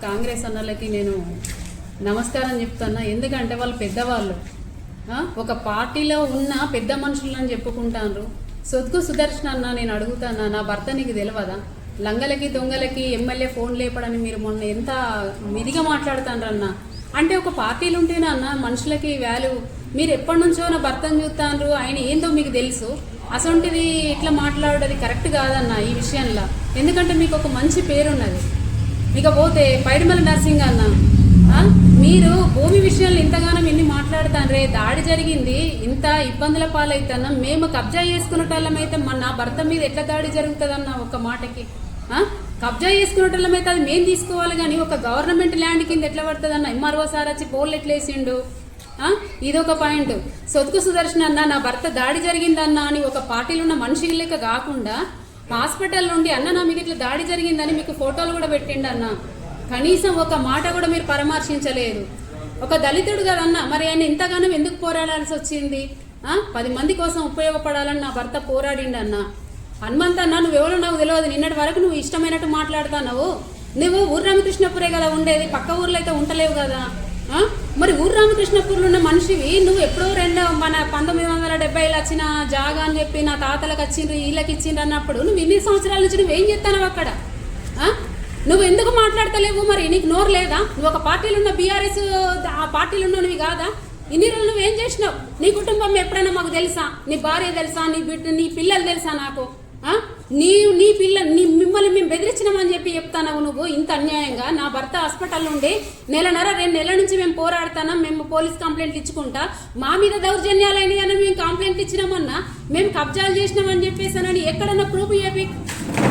కాంగ్రెస్ అన్నలకి నేను నమస్కారం చెప్తున్నా. ఎందుకంటే వాళ్ళు పెద్దవాళ్ళు, ఒక పార్టీలో ఉన్న పెద్ద మనుషులని చెప్పుకుంటారు. సొత్కు సుదర్శన్ అన్న, నేను అడుగుతానా, నా భర్త నీకు తెలియదా? లంగలకి దొంగలకి ఎమ్మెల్యే ఫోన్ లేపడని మీరు మొన్న ఎంత మిదిగా మాట్లాడుతాండ్రన్న. అంటే ఒక పార్టీలు ఉంటేనే అన్న మనుషులకి వాల్యూ. మీరు ఎప్పటి నుంచో నా భర్తను చూస్తాండ్రు, ఆయన ఏందో మీకు తెలుసు. అసొంటిది ఇట్లా మాట్లాడేది కరెక్ట్ కాదన్న ఈ విషయంలో. ఎందుకంటే మీకు ఒక మంచి పేరున్నది. ఇకపోతే పైడిమల నర్సింగ్ అన్న, మీరు భూమి విషయంలో ఇంతగానో ఎన్ని మాట్లాడుతాండ్రే, దాడి జరిగింది, ఇంత ఇబ్బందుల పాలవుతాన్నా. మేము కబ్జా చేసుకునేటోళ్ళమైతే నా భర్త మీద ఎట్లా దాడి జరుగుతుందన్న ఒక మాటకి? కబ్జా చేసుకునేటోళ్ళమైతే అది మేము తీసుకోవాలి, కానీ ఒక గవర్నమెంట్ ల్యాండ్ కింద ఎట్లా పడుతుందన్న? ఎంఆర్ఓ సార్ వచ్చి పోల్ ఎట్లా వేసిండు? ఇదొక పాయింట్. సొత్కు సుదర్శన్ అన్న, నా భర్త దాడి జరిగిందన్న అని ఒక పార్టీలో ఉన్న మనిషి లెక్క కాకుండా హాస్పిటల్ నుండి అన్న నా మీకు ఇట్లా దాడి జరిగిందని మీకు ఫోటోలు కూడా పెట్టిండు అన్న. కనీసం ఒక మాట కూడా మీరు పరామర్శించలేదు. ఒక దళితుడు కదన్న, మరి ఆయన ఇంతగానో ఎందుకు పోరాడాల్సి వచ్చింది? 10 మంది కోసం ఉపయోగపడాలని నా భర్త పోరాడిండన్న. హనుమంత్ అన్న, నువ్వెవరో నాకు తెలియదు. నిన్నటి వరకు నువ్వు ఇష్టమైనట్టు మాట్లాడుతున్నావు. నువ్వు ఊరు రామకృష్ణపురే కదా ఉండేది, పక్క ఊర్లో అయితే ఉండలేవు కదా. మరి ఊరు రామకృష్ణపూర్లో ఉన్న మనిషివి నువ్వు ఎప్పుడో మన 1970లో వచ్చిన జాగా అని చెప్పి నా తాతలకు వచ్చిండ్రు, వీళ్ళకి ఇచ్చిండ్రు అన్నప్పుడు నువ్వు ఇన్ని సంవత్సరాల నుంచి నువ్వేం చేస్తావు అక్కడ? నువ్వు ఎందుకు మాట్లాడతలేవు? మరి నీకు నోరు లేదా? నువ్వు ఒక పార్టీలో ఉన్న బీఆర్ఎస్ ఆ పార్టీలో ఉన్నవి కాదా? ఇన్ని రోజులు నువ్వేం చేసినావు? నీ కుటుంబం ఎప్పుడైనా మాకు తెలుసా? నీ భార్య తెలుసా? నీ బిడ్డ, నీ పిల్లలు తెలుసా నాకు? నీ మిమ్మల్ని మేము బెదిరించినామని చెప్పి చెప్తావు నువ్వు ఇంత అన్యాయంగా. నా భర్త హాస్పిటల్ నుండి 1.5-2 నెలల నుంచి మేము పోరాడుతున్నాం. మేము పోలీస్ కంప్లైంట్లు ఇచ్చుకుంటా, మా మీద దౌర్జన్యాలైన అని మేము కంప్లైంట్ ఇచ్చినామన్నా, మేము కబ్జాలు చేసినామని చెప్పేసానని ఎక్కడన్నా ప్రూఫ్ చెప్పి.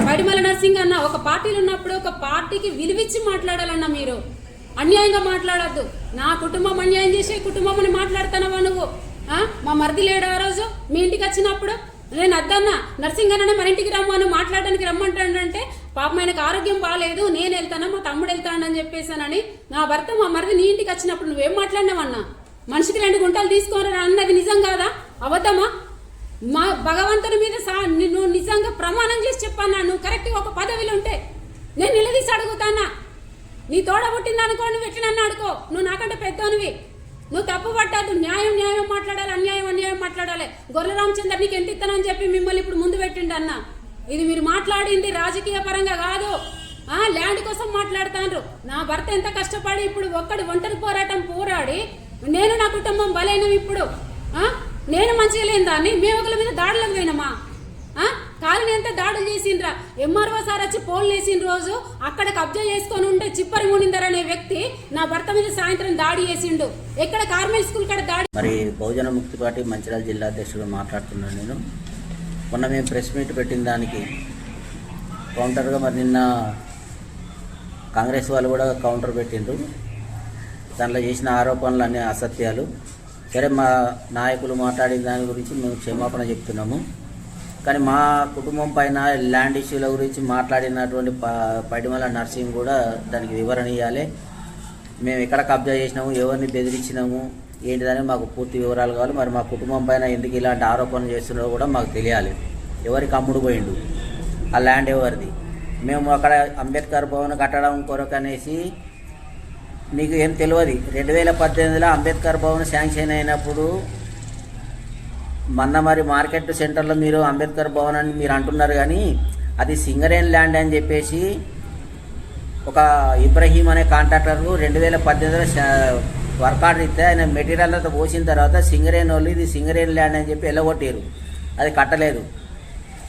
పైడిమల నర్సింగ్ అన్న, ఒక పార్టీలు ఉన్నప్పుడు ఒక పార్టీకి విలువిచ్చి మాట్లాడాలన్నా. మీరు అన్యాయంగా మాట్లాడద్దు. నా కుటుంబం అన్యాయం చేసే కుటుంబం అని మాట్లాడుతున్నావా నువ్వు? మా మరిది లేడు ఆ రోజు మీ ఇంటికి వచ్చినప్పుడు? నేను అద్దన్నా, నర్సింగ్ అన్న మన ఇంటికి రమ్మను, మాట్లాడడానికి రమ్మంటాడంటే పాపం ఆయనకు ఆరోగ్యం బాగాలేదు, నేను వెళ్తాను, మా తమ్ముడు వెళ్తానని చెప్పేసానని. నా భర్త మా మరిది నీ ఇంటికి వచ్చినప్పుడు నువ్వేం మాట్లాడినావన్నా? మనిషికి 2 గుంటలు తీసుకోని అన్నది నిజం కాదా? అబద్ధమా? మా భగవంతుని మీద నువ్వు నిజంగా ప్రమాణం చేసి చెప్పన్నా, నువ్వు కరెక్ట్గా ఒక పదవిలో ఉంటే నేను నిలదీసి అడుగుతానా. నీ తోడ పుట్టింది అనుకో, నువ్వు ఎట్లనన్నా అడుకో, నువ్వు నాకంటే పెద్దోనివి. నువ్వు తప్పు పట్టద్దు. న్యాయం మాట్లాడాలి, అన్యాయం మాట్లాడాలి. గొర్రె రామచందర్ నీకు ఎంత ఇస్తానని చెప్పి మిమ్మల్ని ఇప్పుడు ముందు పెట్టిండు అన్న. ఇది మీరు మాట్లాడింది రాజకీయ పరంగా కాదు, ల్యాండ్ కోసం మాట్లాడుతాండ్రు. నా భర్త ఎంత కష్టపడి ఇప్పుడు ఒంటరి పోరాటం పోరాడి నేను నా కుటుంబం బలైనం. ఇప్పుడు నేను మంచిగా లేని దాన్ని మేము ఒకరి మీద దాడులకు పోయినామా? కాలనీ ఎంత దాడులు చేసిండ్రా? ఎంఆర్ఓ సార్ వచ్చి పోల్ వేసిన రోజు అక్కడ కబ్జా చేసుకొని ఉంటే చిప్పరి మునిందర్ అనే వ్యక్తి నా భర్త మీద సాయంత్రం దాడి చేసిండు. ఎక్కడ కార్మెల్ స్కూల్ కాడ దాడి. మరి బహుజన ముక్తి పార్టీ మంచిర్యాల జిల్లా అధ్యక్షుడు మాట్లాడుతున్నాను నేను. మొన్న మేము ప్రెస్ మీట్ పెట్టిన దానికి కౌంటర్గా మరి నిన్న కాంగ్రెస్ వాళ్ళు కూడా కౌంటర్ పెట్టిండ్రు. దాంట్లో చేసిన ఆరోపణలు అన్నీ అసత్యాలు. సరే, మా నాయకులు మాట్లాడిన దాని గురించి మేము క్షమాపణ చెప్తున్నాము. కానీ మా కుటుంబం పైన ల్యాండ్ ఇష్యూల గురించి మాట్లాడినటువంటి పైడిమల నర్సింగ్ కూడా దానికి వివరణ ఇవ్వాలి. మేము ఎక్కడ కబ్జా చేసినాము, ఎవరిని బెదిరించినాము, ఏంటిదని మాకు పూర్తి వివరాలు కావాలి. మరి మా కుటుంబం పైన ఎందుకు ఇలాంటి ఆరోపణలు చేస్తున్నారో కూడా మాకు తెలియాలి. ఎవరికి అమ్ముడు పోయిండు, ఆ ల్యాండ్ ఎవరిది? మేము అక్కడ అంబేద్కర్ భవన్ కట్టడం కొరకు అనేసి మీకు ఏం తెలియదు. 2018లో అంబేద్కర్ భవన్ శాంక్షన్ అయినప్పుడు మొన్న మరి మార్కెట్ సెంటర్లో మీరు అంబేద్కర్ భవన్ అని మీరు అంటున్నారు, కానీ అది సింగరేన్ ల్యాండ్ అని చెప్పేసి ఒక ఇబ్రహీం అనే కాంట్రాక్టర్లు 2018లో వర్క్ ఆర్డర్ ఇస్తే ఆయన మెటీరియల్ అంతా పోసిన తర్వాత సింగరేన్ వాళ్ళు ఇది సింగరేన్ ల్యాండ్ అని చెప్పి వెళ్ళగొట్టారు. అది కట్టలేదు.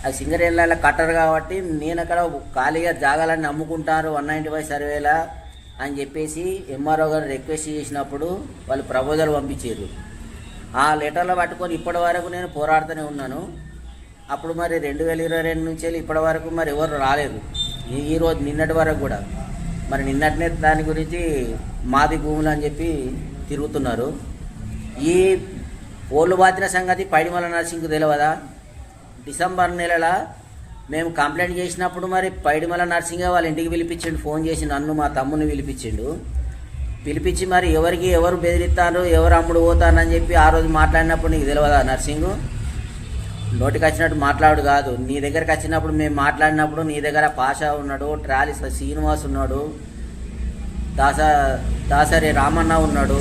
అది సింగరేన్ ల్యాండ్ కట్టరు కాబట్టి నేను అక్కడ ఖాళీగా జాగాలన్నీ అమ్ముకుంటారు 195 సర్వేలా అని చెప్పేసి ఎంఆర్ఓ గారు రిక్వెస్ట్ చేసినప్పుడు వాళ్ళు ప్రపోజల్ పంపించారు. ఆ లెటర్లో పట్టుకొని ఇప్పటి వరకు నేను పోరాడుతూనే ఉన్నాను. అప్పుడు మరి 2022 నుంచి వెళ్ళి ఇప్పటి వరకు మరి ఎవరు రాలేదు. ఈరోజు నిన్నటి వరకు కూడా మరి నిన్నటినే దాని గురించి మాది భూములు అని చెప్పి తిరుగుతున్నారు. ఈ ఓళ్ళు బాతిన సంగతి పైడిమల నర్సింగ్కు తెలియదా? డిసెంబర్ నెలలో మేము కంప్లైంట్ చేసినప్పుడు మరి పైడిమల నర్సింగే వాళ్ళ ఇంటికి పిలిపించిండు, ఫోన్ చేసి నన్ను మా తమ్ముని పిలిపించి మరి ఎవరు బెదిరిస్తారు, ఎవరు అమ్ముడు పోతారని చెప్పి ఆ రోజు మాట్లాడినప్పుడు నీకు తెలియదా నర్సింగు? నోటికి వచ్చినట్టు మాట్లాడు కాదు. నీ దగ్గరికి వచ్చినప్పుడు మేము మాట్లాడినప్పుడు నీ దగ్గర పాషా ఉన్నాడు, ట్రాలీ శ్రీనివాస్ ఉన్నాడు, దాసరి రామన్న ఉన్నాడు,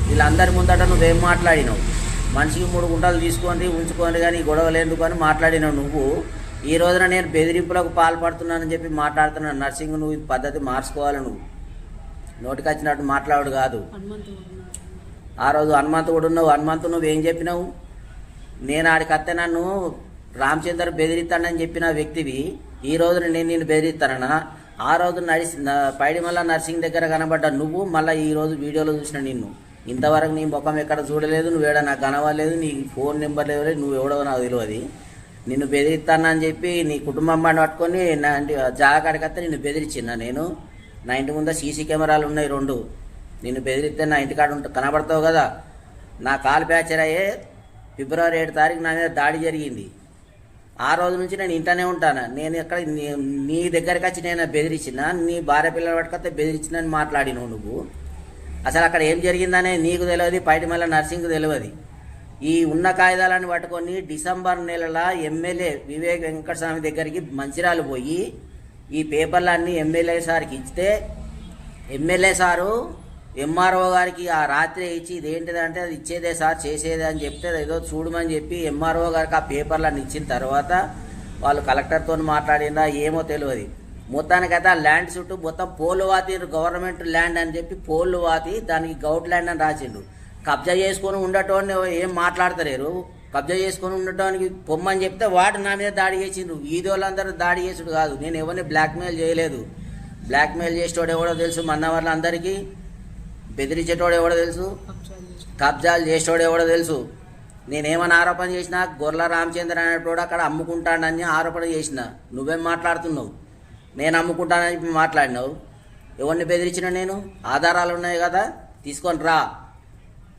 వీళ్ళందరి ముందట నువ్వేం మాట్లాడినావు? మనిషికి 3 గుంటలు తీసుకొని ఉంచుకొని కానీ గొడవలు ఎందుకు అని మాట్లాడినావు నువ్వు. ఈ రోజున నేను బెదిరింపులకు పాల్పడుతున్నానని చెప్పి మాట్లాడుతున్నాను. నర్సింగ్ నువ్వు ఈ పద్ధతి మార్చుకోవాలి. నువ్వు నోటికి వచ్చినట్టు మాట్లాడు కాదు. ఆ రోజు హనుమంతుడు ఉన్నావు. హనుమంతు నువ్వేం చెప్పినావు? నేను ఆడికి అత్తే నన్ను రామచంద్ర బెదిరిస్తానని చెప్పిన వ్యక్తివి, ఈ రోజున నేను నిన్ను బెదిరిస్తానన్నా? ఆ రోజు పైడిమల్ల నర్సింగ్ దగ్గర కనబడ్డ నువ్వు మళ్ళీ ఈ రోజు వీడియోలో చూసిన నిన్ను. ఇంతవరకు నీ ముఖం ఎక్కడ చూడలేదు, నువ్వేడా నాకు కనవలేదు, నీ ఫోన్ నెంబర్ లేదు, నువ్వు ఎవడో నాకు తెలియదు. నిన్ను బెదిరిస్తానని చెప్పి నీ కుటుంబం పట్టుకొని నా జాగాడికి వస్తే నిన్ను బెదిరించిన నేను. నా ఇంటి ముందు సీసీ కెమెరాలు ఉన్నాయి 2. నిన్ను బెదిరిస్తే నా ఇంటికాడ కనబడతావు కదా. నా కాలు ప్యాచర్ అయ్యే ఫిబ్రవరి 7 తారీఖు నా మీద దాడి జరిగింది. ఆ రోజు నుంచి నేను ఇంట్లోనే ఉంటాను. నేను ఎక్కడ నీ దగ్గరికి వచ్చి నేను బెదిరించిన, నీ భార్య పిల్లలు పట్టుకొస్తే బెదిరించినని మాట్లాడినావు నువ్వు. అసలు అక్కడ ఏం జరిగిందనే నీకు తెలియదు, పైడిమల్ల నర్సింగ్కు తెలియదు. ఈ ఉన్న కాగితాలను పట్టుకొని డిసెంబర్ నెలలో ఎమ్మెల్యే వివేక్ వెంకటస్వామి దగ్గరికి మంచిర్యాల పోయి ఈ పేపర్లన్నీ ఎమ్మెల్యే సార్కి ఇస్తే, ఎమ్మెల్యే సారు ఎంఆర్ఓ గారికి ఆ రాత్రి ఇచ్చి ఇదేంటిదంటే అది ఇచ్చేదే సార్ చేసేదే అని చెప్తే ఏదో చూడమని చెప్పి ఎంఆర్ఓ గారికి ఆ పేపర్లను ఇచ్చిన తర్వాత వాళ్ళు కలెక్టర్తో మాట్లాడిందా ఏమో తెలియదు. మొత్తానికైతే ఆ ల్యాండ్ చుట్టూ మొత్తం పోలు వాతి గవర్నమెంట్ ల్యాండ్ అని చెప్పి పోలు వాతి దానికి గౌట్ ల్యాండ్ అని రాసిండు. కబ్జా చేసుకొని ఉండటోని ఏం మాట్లాడతలేరు. కబ్జా చేసుకొని ఉండటానికి పొమ్మని చెప్తే వాడు నా మీద దాడి చేసిండ్రు. వీధి వాళ్ళందరూ దాడి చేసుడు కాదు. నేను ఎవరిని బ్లాక్మెయిల్ చేయలేదు. బ్లాక్మెయిల్ చేసేటోడు ఎవడో తెలుసు, మన్నవర్లు అందరికీ బెదిరించేటోడు ఎవడో తెలుసు, కబ్జాలు చేసేటోడు ఎవడో తెలుసు. నేనేమని ఆరోపణ చేసినా గొర్ల రామచంద్ర అనేటోడు అక్కడ అమ్ముకుంటానని ఆరోపణ చేసిన. నువ్వేం మాట్లాడుతున్నావు? నేను అమ్ముకుంటానని చెప్పి మాట్లాడినావు. ఎవరిని బెదిరించిన నేను? ఆధారాలు ఉన్నాయి కదా, తీసుకొని రా,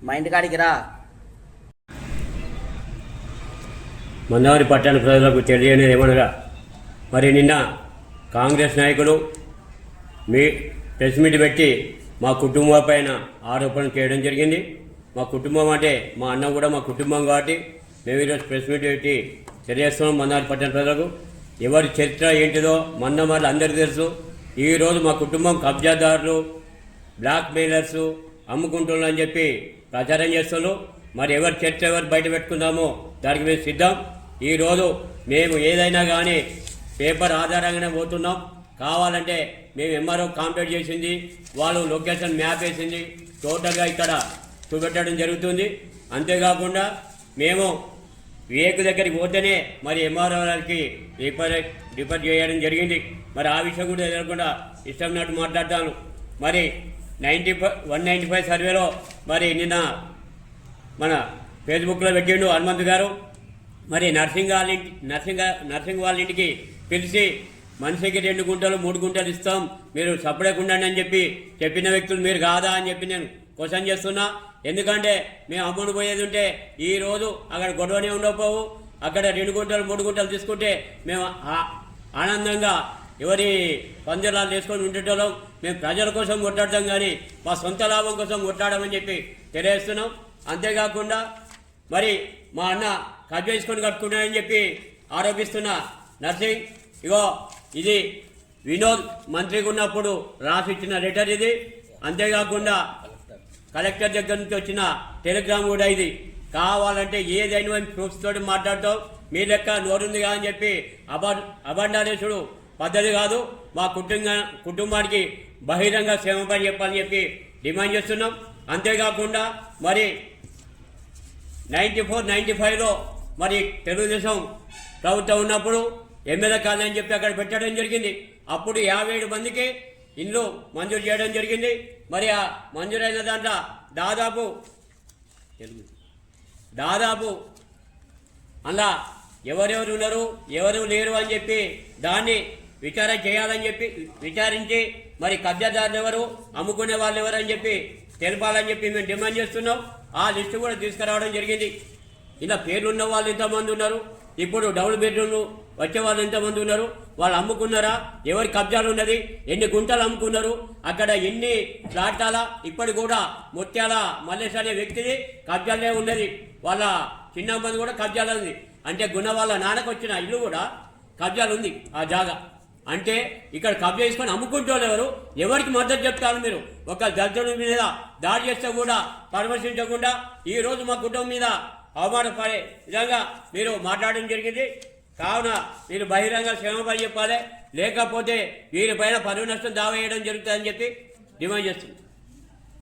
మా ఇంటికాడికి రా. మందవారి పట్టణ ప్రజలకు తెలియనిది ఏమనగా, మరి నిన్న కాంగ్రెస్ నాయకులు మీ ప్రెస్ మీట్ పెట్టి మా కుటుంబం పైన ఆరోపణలు చేయడం జరిగింది. మా కుటుంబం అంటే మా అన్న కూడా మా కుటుంబం కాబట్టి మేము ఈరోజు ప్రెస్ మీట్ పెట్టి తెలియజేస్తున్నాం మందవారి పట్టణ ప్రజలకు. ఎవరి చరిత్ర ఏంటిదో మన్నమార్లు అందరికీ తెలుసు. ఈరోజు మా కుటుంబం కబ్జాదారులు, బ్లాక్ మెయిలర్సు, అమ్ముకుంటున్నారని చెప్పి ప్రచారం చేస్తున్నారు. మరి ఎవరి చర్చ ఎవరు బయట పెట్టుకుందామో దానికి మేము సిద్ధం. ఈరోజు మేము ఏదైనా కానీ పేపర్ ఆధారంగానే పోతున్నాం. కావాలంటే మేము ఎంఆర్ఓ కాంప్లీట్ చేసింది, వాళ్ళు లొకేషన్ మ్యాప్ వేసింది, టోటల్గా ఇక్కడ చూపెట్టడం జరుగుతుంది. అంతేకాకుండా మేము వివేక్ దగ్గరికి పోతేనే మరి ఎంఆర్ఓ గారికి రిఫర్ చేయడం జరిగింది. మరి ఆ విషయం కూడా తెలియకుండా ఇష్టమైనట్టు మాట్లాడతాను. మరి 195 సర్వేలో మరి నిన్న మన ఫేస్బుక్లో పెట్టిండు హనుమంత్ గారు. మరి నర్సింగ్ వాళ్ళ ఇంటికి పిలిచి మనిషికి 2 గుంటలు 3 గుంటలు ఇస్తాం, మీరు సపరేట్గా అని చెప్పి చెప్పిన వ్యక్తులు మీరు కాదా అని చెప్పి నేను క్వశ్చన్ చేస్తున్నా. ఎందుకంటే మేము అమ్ముడు పోయేది ఉంటే ఈరోజు అక్కడ గొడవనే ఉండకపోవు. అక్కడ 2 గుంటలు 3 గుంటలు తీసుకుంటే మేము ఆనందంగా ఎవరి పంజరాలు చేసుకొని ఉండేటోళ్ళం. మేము ప్రజల కోసం కొట్లాడతాం కానీ మా సొంత లాభం కోసం కొట్లాడమని చెప్పి తెలియజేస్తున్నాం. అంతేకాకుండా మరి మా అన్న కబ్జా చేసుకొని కట్టుకున్నాడని చెప్పి ఆరోపిస్తున్న నర్సింగ్, ఇగో ఇది వినోద్ మంత్రిగా ఉన్నప్పుడు రాసిచ్చిన లెటర్ ఇది. అంతేకాకుండా కలెక్టర్ దగ్గర నుంచి వచ్చిన టెలిగ్రామ్ కూడా ఇది. కావాలంటే ఏదైనా ప్రూఫ్స్ తోటి మాట్లాడతాం, మీ లెక్క నోరుంది అని చెప్పి అబండాలేసుడు పద్ధతి కాదు. మా కుటుంబానికి బహిరంగ క్షేమపడి చెప్పాలని చెప్పి డిమాండ్ చేస్తున్నాం. అంతేకాకుండా మరి 94-95లో మరి తెలుగుదేశం ప్రభుత్వం ఉన్నప్పుడు ఎమ్మెల్యే కాలనీ అని చెప్పి అక్కడ పెట్టడం జరిగింది. అప్పుడు 57 మందికి ఇల్లు మంజూరు చేయడం జరిగింది. మరి ఆ మంజూరైన దాంట్లో దాదాపు అలా ఎవరెవరు ఉన్నారు ఎవరు లేరు అని చెప్పి దాన్ని విచారణ చేయాలని చెప్పి విచారించి మరి కబ్జాదారులు ఎవరు, అమ్ముకునే వాళ్ళు ఎవరు అని చెప్పి తెలపాలని చెప్పి మేము డిమాండ్ చేస్తున్నాం. ఆ లిస్టు కూడా తీసుకురావడం జరిగింది. ఇలా పేర్లున్న వాళ్ళు ఎంతమంది ఉన్నారు, ఇప్పుడు డబుల్ బెడ్రూమ్లు వచ్చే వాళ్ళు ఎంతమంది ఉన్నారు, వాళ్ళు అమ్ముకున్నారా, ఎవరి కబ్జాలు ఉన్నది, ఎన్ని గుంటలు అమ్ముకున్నారు, అక్కడ ఎన్ని ఫ్లాటాల, ఇప్పటి కూడా ముత్యాల మల్లేష్ అనే వ్యక్తిది కబ్జాలే ఉన్నది. వాళ్ళ చిన్నమ్మది కూడా కబ్జాలు ఉంది. అంటే గుణ వాళ్ళ నాన్నకు వచ్చిన ఇల్లు కూడా కబ్జాలు ఉంది ఆ జాగా. అంటే ఇక్కడ కబ్జా చేసుకొని అమ్ముకుంటోళ్ళు ఎవరు? ఎవరికి మద్దతు చెప్తారు మీరు? ఒక దళితుల మీద దాడి చేస్తే కూడా పరామర్శించకుండా ఈ రోజు మా కుటుంబం మీద అవమానపడే విధంగా మీరు మాట్లాడడం జరిగింది. కావున మీరు బహిరంగ క్షమాపణ చెప్పాలి, లేకపోతే వీరిపైన పరువు నష్టం దావా వేయడం జరుగుతుందని చెప్పి డిమాండ్ చేస్తుంది.